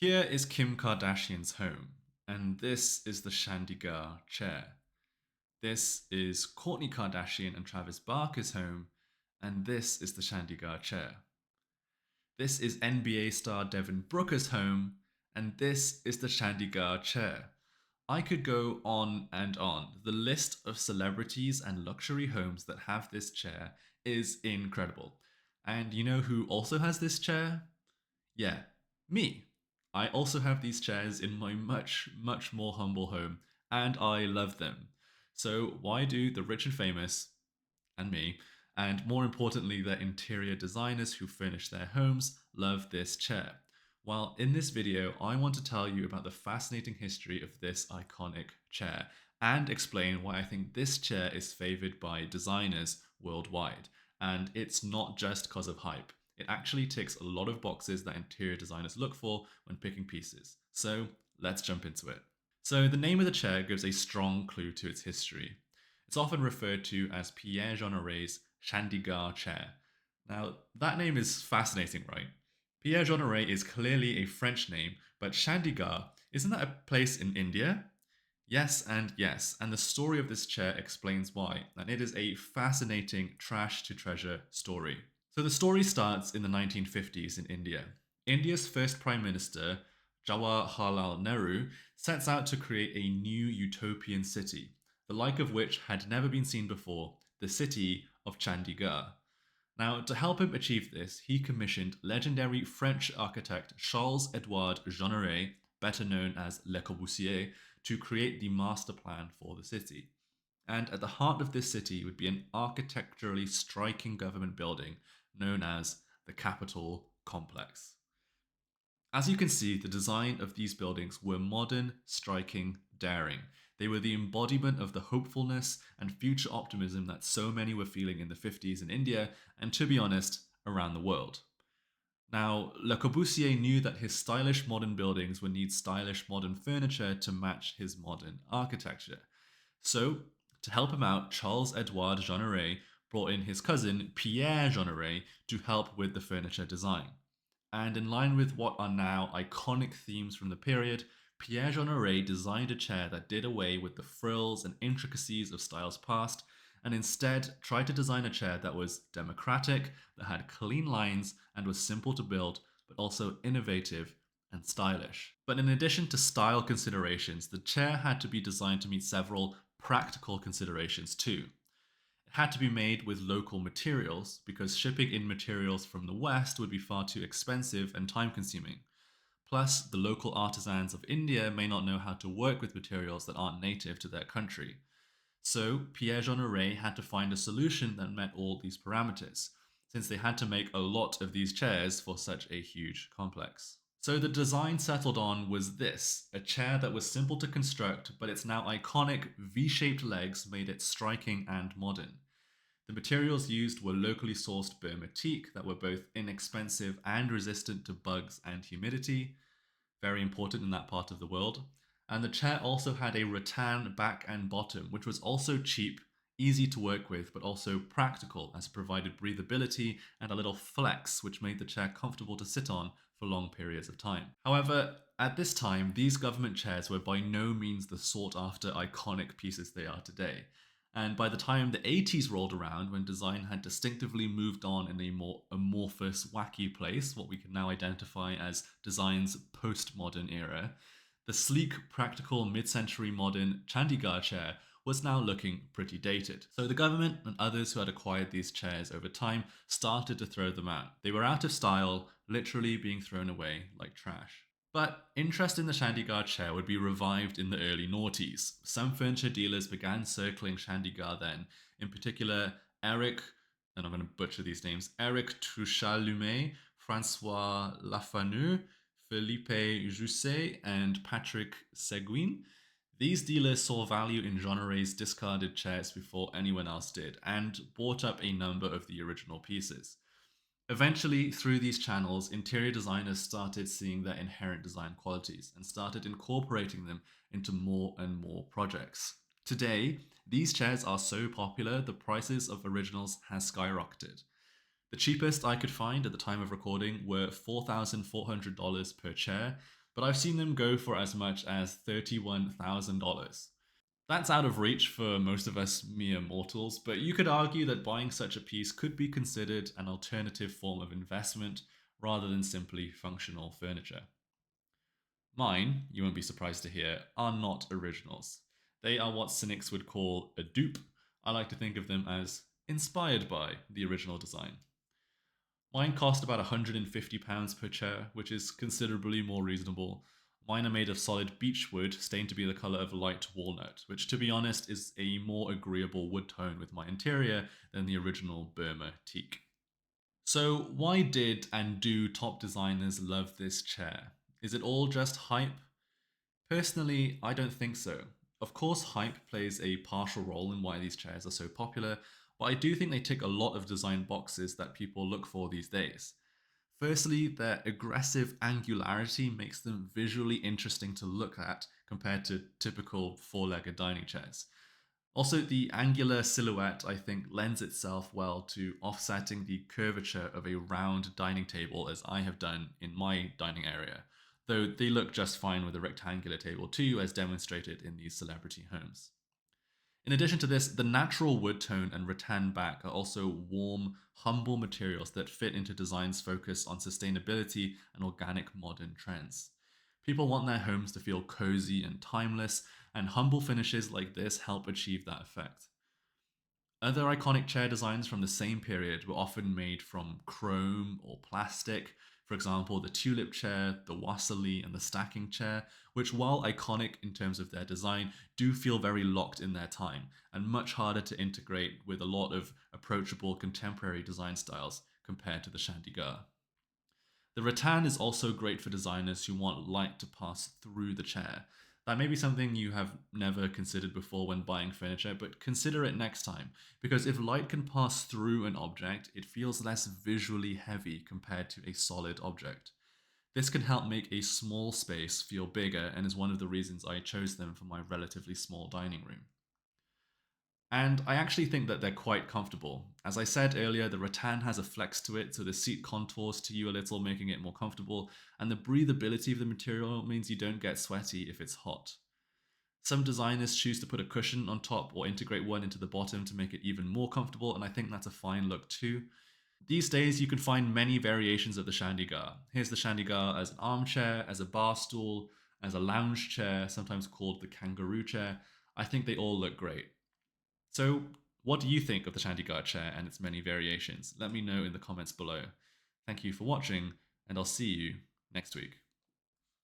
Here is Kim Kardashian's home, and this is the Chandigarh chair. This is Kourtney Kardashian and Travis Barker's home, and this is the Chandigarh chair. This is NBA star Devin Booker's home, and this is the Chandigarh chair. I could go on and on. The list of celebrities and luxury homes that have this chair is incredible. And you know who also has this chair? Yeah, me. I also have these chairs in my much, much more humble home, and I love them. So, why do the rich and famous, and me, and more importantly, their interior designers who furnish their homes, love this chair? Well, in this video, I want to tell you about the fascinating history of this iconic chair and explain why I think this chair is favored by designers worldwide. And it's not just because of hype. It actually ticks a lot of boxes that interior designers look for when picking pieces. So let's jump into it. So the name of the chair gives a strong clue to its history. It's often referred to as Pierre Jeanneret's Chandigarh chair. Now, that name is fascinating, right? Pierre Jeanneret is clearly a French name, but Chandigarh, isn't that a place in India? Yes, and the story of this chair explains why, and it is a fascinating trash to treasure story. So the story starts in the 1950s in India. India's first Prime Minister, Jawaharlal Nehru, sets out to create a new utopian city, the like of which had never been seen before, the city of Chandigarh. Now, to help him achieve this, he commissioned legendary French architect Charles Edouard Jeanneret, better known as Le Corbusier, to create the master plan for the city. And at the heart of this city would be an architecturally striking government building known as the Capitol Complex. As you can see, the design of these buildings were modern, striking, daring. They were the embodiment of the hopefulness and future optimism that so many were feeling in the 50s in India, and to be honest, around the world. Now, Le Corbusier knew that his stylish modern buildings would need stylish modern furniture to match his modern architecture. So, to help him out, Charles Edouard Jeanneret brought in his cousin Pierre Jeanneret to help with the furniture design. And in line with what are now iconic themes from the period, Pierre Jeanneret designed a chair that did away with the frills and intricacies of styles past and instead tried to design a chair that was democratic, that had clean lines, and was simple to build, but also innovative and stylish. But in addition to style considerations, the chair had to be designed to meet several practical considerations too. It had to be made with local materials because shipping in materials from the West would be far too expensive and time consuming. Plus, the local artisans of India may not know how to work with materials that aren't native to their country. So, Pierre Jeanneret had to find a solution that met all these parameters, since they had to make a lot of these chairs for such a huge complex. So, the design settled on was this a chair that was simple to construct, but its now iconic V shaped legs made it striking and modern. The materials used were locally sourced Burma teak that were both inexpensive and resistant to bugs and humidity, very important in that part of the world. And the chair also had a rattan back and bottom, which was also cheap, easy to work with, but also practical as it provided breathability and a little flex, which made the chair comfortable to sit on for long periods of time. However, at this time, these government chairs were by no means the sought after iconic pieces they are today. And by the time the 80s rolled around, when design had distinctively moved on in a more amorphous, wacky place, what we can now identify as design's postmodern era, the sleek, practical, mid century modern Chandigarh chair was now looking pretty dated. So the government and others who had acquired these chairs over time started to throw them out. They were out of style, literally being thrown away like trash. But interest in the Chandigarh chair would be revived in the early noughties. Some furniture dealers began circling Chandigarh then, in particular Eric, and I'm going to butcher these names, Eric Trouchalumet, Francois Lafanu, Philippe Jousset, and Patrick Seguin. These dealers saw value in Jeanneret's discarded chairs before anyone else did, and bought up a number of the original pieces. Eventually, through these channels, interior designers started seeing their inherent design qualities and started incorporating them into more and more projects. Today, these chairs are so popular, the prices of originals has skyrocketed. The cheapest I could find at the time of recording were $4,400 per chair, but I've seen them go for as much as $31,000. That's out of reach for most of us mere mortals, but you could argue that buying such a piece could be considered an alternative form of investment rather than simply functional furniture. Mine, you won't be surprised to hear, are not originals. They are what cynics would call a dupe. I like to think of them as inspired by the original design. Mine cost about £150 per chair, which is considerably more reasonable. Mine are made of solid beech wood, stained to be the colour of light walnut, which, to be honest, is a more agreeable wood tone with my interior than the original Burma teak. So, why did and do top designers love this chair? Is it all just hype? Personally, I don't think so. Of course, hype plays a partial role in why these chairs are so popular, but I do think they tick a lot of design boxes that people look for these days. Firstly, their aggressive angularity makes them visually interesting to look at compared to typical four legged dining chairs. Also, the angular silhouette, I think, lends itself well to offsetting the curvature of a round dining table, as I have done in my dining area, though they look just fine with a rectangular table too, as demonstrated in these celebrity homes. In addition to this, the natural wood tone and rattan back are also warm, humble materials that fit into design's focus on sustainability and organic modern trends. People want their homes to feel cozy and timeless, and humble finishes like this help achieve that effect. Other iconic chair designs from the same period were often made from chrome or plastic. For example, the tulip chair, the wassaili, and the stacking chair, which, while iconic in terms of their design, do feel very locked in their time and much harder to integrate with a lot of approachable contemporary design styles compared to the Chandigarh. The rattan is also great for designers who want light to pass through the chair. That may be something you have never considered before when buying furniture, but consider it next time, because if light can pass through an object, it feels less visually heavy compared to a solid object. This can help make a small space feel bigger and is one of the reasons I chose them for my relatively small dining room. And I actually think that they're quite comfortable. As I said earlier, the rattan has a flex to it, so the seat contours to you a little, making it more comfortable, and the breathability of the material means you don't get sweaty if it's hot. Some designers choose to put a cushion on top or integrate one into the bottom to make it even more comfortable, and I think that's a fine look too. These days, you can find many variations of the Chandigarh. Here's the Chandigarh as an armchair, as a bar stool, as a lounge chair, sometimes called the kangaroo chair. I think they all look great. So, what do you think of the Chandigarh chair and its many variations? Let me know in the comments below. Thank you for watching, and I'll see you next week.